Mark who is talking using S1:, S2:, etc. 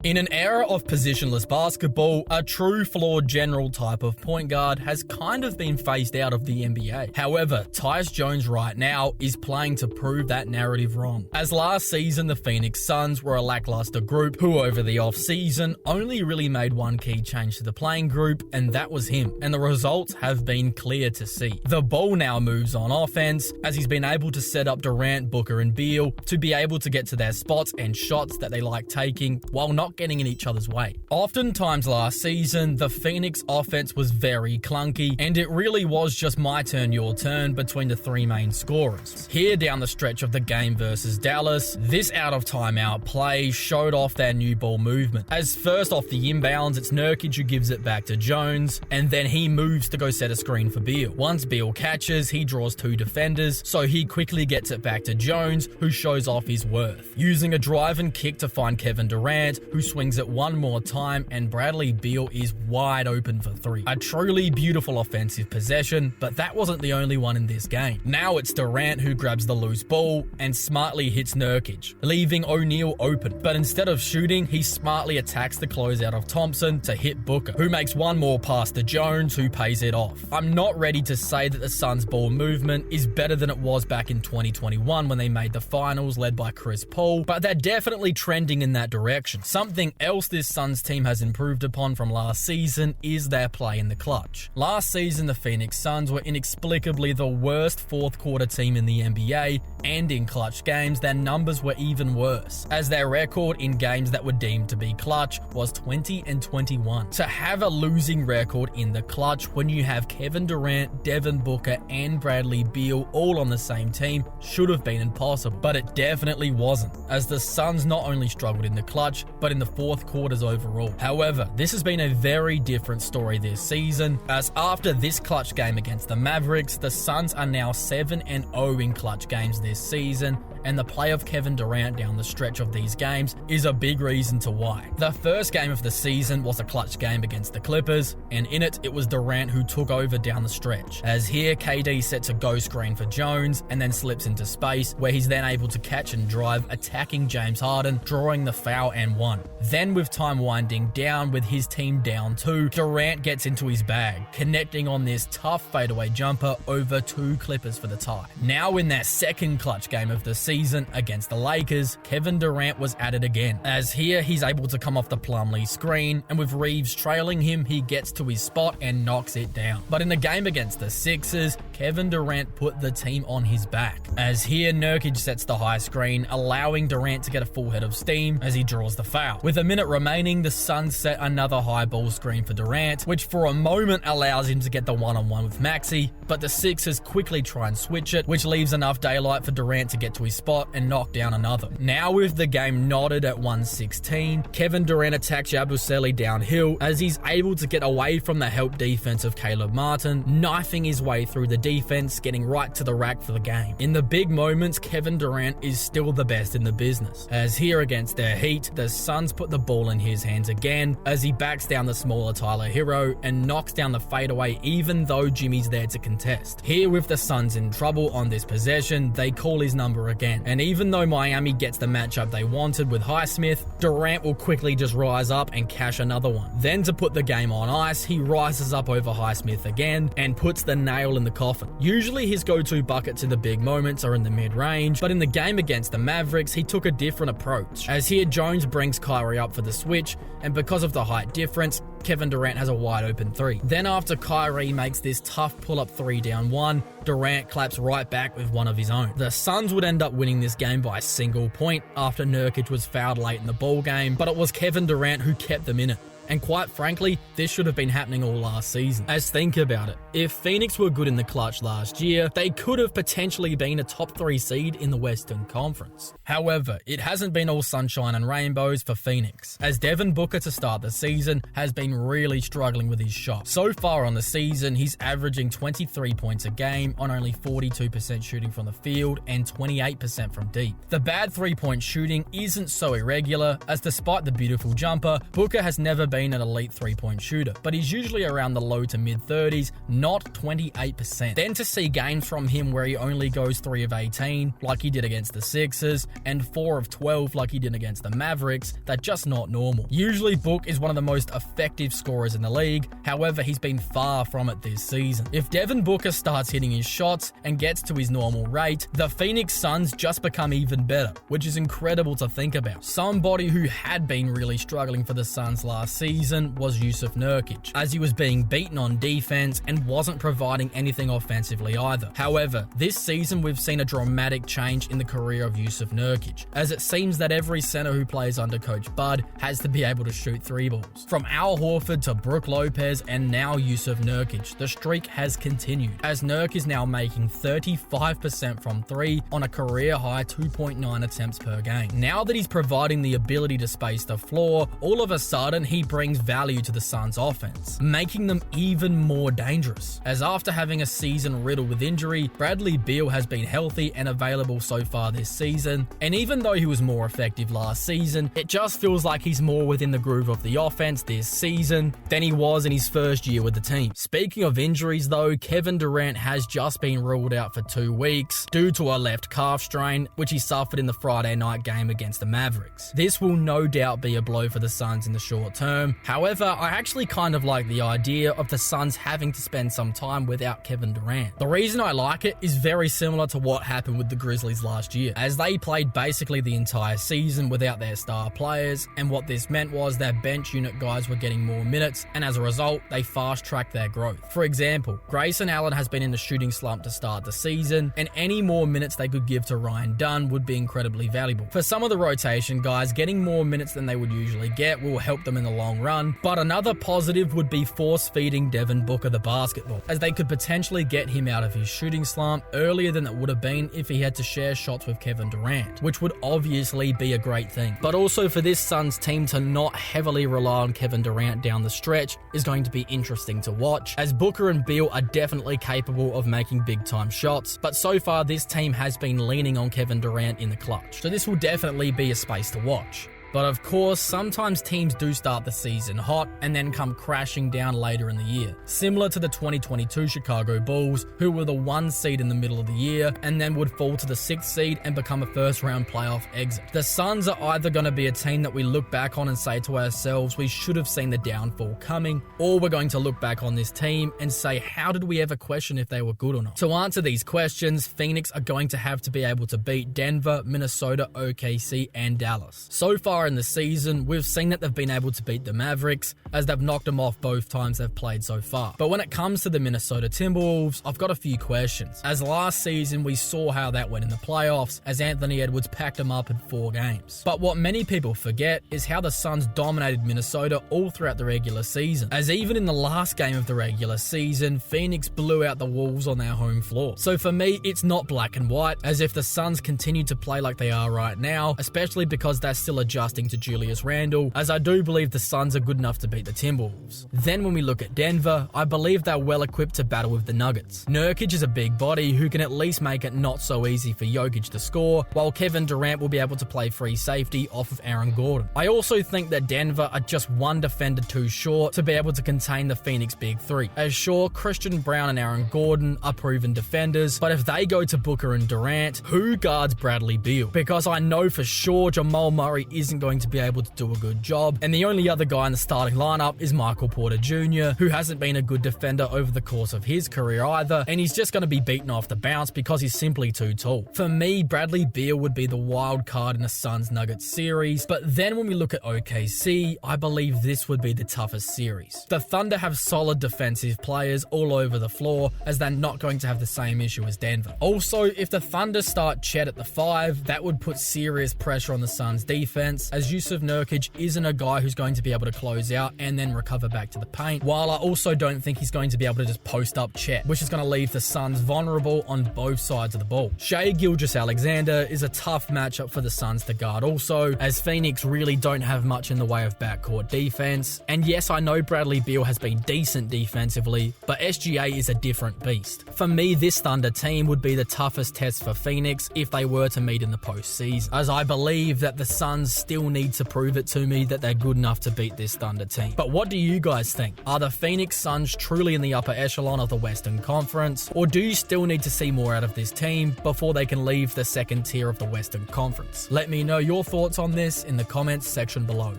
S1: In an era of positionless basketball, a true floor general type of point guard has kind of been phased out of the NBA. However, Tyus Jones right now is playing to prove that narrative wrong. As last season, the Phoenix Suns were a lackluster group who over the offseason only really made one key change to the playing group, and that was him. And the results have been clear to see. The ball now moves on offense as he's been able to set up Durant, Booker, and Beal to be able to get to their spots and shots that they like taking while not getting in each other's way. Oftentimes last season, the Phoenix offense was very clunky, and it really was just my turn, your turn between the three main scorers. Here down the stretch of the game versus Dallas, this out of timeout play showed off their new ball movement. As first off the inbounds, it's Nurkic who gives it back to Jones, and then he moves to go set a screen for Beal. Once Beal catches, he draws two defenders, so he quickly gets it back to Jones, who shows off his worth. Using a drive and kick to find Kevin Durant, who swings it one more time, and Bradley Beal is wide open for three. A truly beautiful offensive possession, but that wasn't the only one in this game. Now it's Durant who grabs the loose ball and smartly hits Nurkic, leaving O'Neal open. But instead of shooting, he smartly attacks the closeout of Thompson to hit Booker, who makes one more pass to Jones, who pays it off. I'm not ready to say that the Suns' ball movement is better than it was back in 2021 when they made the finals led by Chris Paul, but they're definitely trending in that direction. Something else this Suns team has improved upon from last season is their play in the clutch. Last season, the Phoenix Suns were inexplicably the worst fourth quarter team in the NBA, and in clutch games, their numbers were even worse, as their record in games that were deemed to be clutch was 20-21. To have a losing record in the clutch when you have Kevin Durant, Devin Booker, and Bradley Beal all on the same team should have been impossible, but it definitely wasn't, as the Suns not only struggled in the clutch, but in the fourth quarters overall. However, this has been a very different story this season, as after this clutch game against the Mavericks, the Suns are now 7-0 in clutch games this season, and the play of Kevin Durant down the stretch of these games is a big reason to why. The first game of the season was a clutch game against the Clippers, and in it was Durant who took over down the stretch, as here KD sets a go screen for Jones and then slips into space, where he's then able to catch and drive, attacking James Harden, drawing the foul and one. Then with time winding down with his team down 2, Durant gets into his bag, connecting on this tough fadeaway jumper over 2 Clippers for the tie. Now in that second clutch game of the season against the Lakers, Kevin Durant was at it again, as here he's able to come off the Plumlee screen, and with Reeves trailing him, he gets to his spot and knocks it down. But in the game against the Sixers, Kevin Durant put the team on his back, as here Nurkic sets the high screen, allowing Durant to get a full head of steam as he draws the foul. With a minute remaining, the Suns set another high ball screen for Durant, which for a moment allows him to get the one-on-one with Maxey, but the Sixers quickly try and switch it, which leaves enough daylight for Durant to get to his spot and knock down another. Now with the game knotted at 116, Kevin Durant attacks Yabusele downhill as he's able to get away from the help defense of Caleb Martin, knifing his way through the defense, getting right to the rack for the game. In the big moments, Kevin Durant is still the best in the business, as here against their Heat, the Suns put the ball in his hands again as he backs down the smaller Tyler Hero and knocks down the fadeaway even though Jimmy's there to contest. Here with the Suns in trouble on this possession, they call his number again, and even though Miami gets the matchup they wanted with Highsmith, Durant will quickly just rise up and cash another one. Then to put the game on ice, he rises up over Highsmith again and puts the nail in the coffin. Usually his go-to buckets in the big moments are in the mid-range, but in the game against the Mavericks, he took a different approach, as here Jones brings Kyrie up for the switch, and because of the height difference, Kevin Durant has a wide open 3. Then after Kyrie makes this tough pull-up 3 down 1, Durant claps right back with one of his own. The Suns would end up winning this game by a single point after Nurkic was fouled late in the ball game, but it was Kevin Durant who kept them in it. And quite frankly, this should have been happening all last season. As think about it, if Phoenix were good in the clutch last year, they could have potentially been a top 3 seed in the Western Conference. However, it hasn't been all sunshine and rainbows for Phoenix, as Devin Booker to start the season has been really struggling with his shot. So far on the season, he's averaging 23 points a game on only 42% shooting from the field and 28% from deep. The bad 3-point shooting isn't so irregular, as despite the beautiful jumper, Booker has never been been an elite 3-point shooter, but he's usually around the low to mid 30s, not 28%. Then to see games from him where he only goes 3 of 18, like he did against the Sixers, and 4 of 12 like he did against the Mavericks, that's just not normal. Usually Book is one of the most effective scorers in the league, however he's been far from it this season. If Devin Booker starts hitting his shots and gets to his normal rate, the Phoenix Suns just become even better, which is incredible to think about. Somebody who had been really struggling for the Suns last season was Jusuf Nurkic, as he was being beaten on defense and wasn't providing anything offensively either. However, this season we've seen a dramatic change in the career of Jusuf Nurkic, as it seems that every center who plays under Coach Bud has to be able to shoot 3 balls. From Al Horford to Brook Lopez and now Jusuf Nurkic, the streak has continued, as Nurk is now making 35% from 3 on a career-high 2.9 attempts per game. Now that he's providing the ability to space the floor, all of a sudden he brings value to the Suns' offense, making them even more dangerous. As after having a season riddled with injury, Bradley Beal has been healthy and available so far this season, and even though he was more effective last season, it just feels like he's more within the groove of the offense this season than he was in his first year with the team. Speaking of injuries though, Kevin Durant has just been ruled out for 2 weeks due to a left calf strain, which he suffered in the Friday night game against the Mavericks. This will no doubt be a blow for the Suns in the short term. However, I actually kind of like the idea of the Suns having to spend some time without Kevin Durant. The reason I like it is very similar to what happened with the Grizzlies last year, as they played basically the entire season without their star players, and what this meant was their bench unit guys were getting more minutes, and as a result, they fast-tracked their growth. For example, Grayson Allen has been in a shooting slump to start the season, and any more minutes they could give to Ryan Dunn would be incredibly valuable. For some of the rotation guys, getting more minutes than they would usually get will help them in the long run, but another positive would be force-feeding Devin Booker the basketball, as they could potentially get him out of his shooting slump earlier than it would have been if he had to share shots with Kevin Durant, which would obviously be a great thing. But also for this Suns team to not heavily rely on Kevin Durant down the stretch is going to be interesting to watch, as Booker and Beal are definitely capable of making big-time shots, but so far this team has been leaning on Kevin Durant in the clutch, so this will definitely be a space to watch. But of course, sometimes teams do start the season hot and then come crashing down later in the year. Similar to the 2022 Chicago Bulls, who were the 1 seed in the middle of the year and then would fall to the 6th seed and become a first-round playoff exit. The Suns are either going to be a team that we look back on and say to ourselves, we should have seen the downfall coming, or we're going to look back on this team and say, how did we ever question if they were good or not? To answer these questions, Phoenix are going to have to be able to beat Denver, Minnesota, OKC, and Dallas. So far in the season, we've seen that they've been able to beat the Mavericks, as they've knocked them off both times they've played so far. But when it comes to the Minnesota Timberwolves, I've got a few questions, as last season we saw how that went in the playoffs, as Anthony Edwards packed them up in 4 games. But what many people forget is how the Suns dominated Minnesota all throughout the regular season, as even in the last game of the regular season, Phoenix blew out the Wolves on their home floor. So for me, it's not black and white, as if the Suns continue to play like they are right now, especially because they're still adjusting to Julius Randle, as I do believe the Suns are good enough to beat the Timberwolves. Then when we look at Denver, I believe they're well equipped to battle with the Nuggets. Nurkic is a big body who can at least make it not so easy for Jokic to score, while Kevin Durant will be able to play free safety off of Aaron Gordon. I also think that Denver are just one defender too short to be able to contain the Phoenix Big Three. As sure, Christian Brown and Aaron Gordon are proven defenders, but if they go to Booker and Durant, who guards Bradley Beal? Because I know for sure Jamal Murray isn't going to be able to do a good job, and the only other guy in the starting lineup is Michael Porter Jr., who hasn't been a good defender over the course of his career either, and he's just going to be beaten off the bounce because he's simply too tall. For me, Bradley Beal would be the wild card in a Suns-Nuggets series, but then when we look at OKC, I believe this would be the toughest series. The Thunder have solid defensive players all over the floor, as they're not going to have the same issue as Denver. Also, if the Thunder start Chet at the 5, that would put serious pressure on the Suns defense, as Jusuf Nurkic isn't a guy who's going to be able to close out and then recover back to the paint, while I also don't think he's going to be able to just post up Chet, which is going to leave the Suns vulnerable on both sides of the ball. Shai Gilgeous-Alexander is a tough matchup for the Suns to guard also, as Phoenix really don't have much in the way of backcourt defense, and yes, I know Bradley Beal has been decent defensively, but SGA is a different beast. For me, this Thunder team would be the toughest test for Phoenix if they were to meet in the postseason, as I believe that the Suns still still need to prove it to me that they're good enough to beat this Thunder team. But what do you guys think? Are the Phoenix Suns truly in the upper echelon of the Western Conference, or do you still need to see more out of this team before they can leave the second tier of the Western Conference? Let me know your thoughts on this in the comments section below.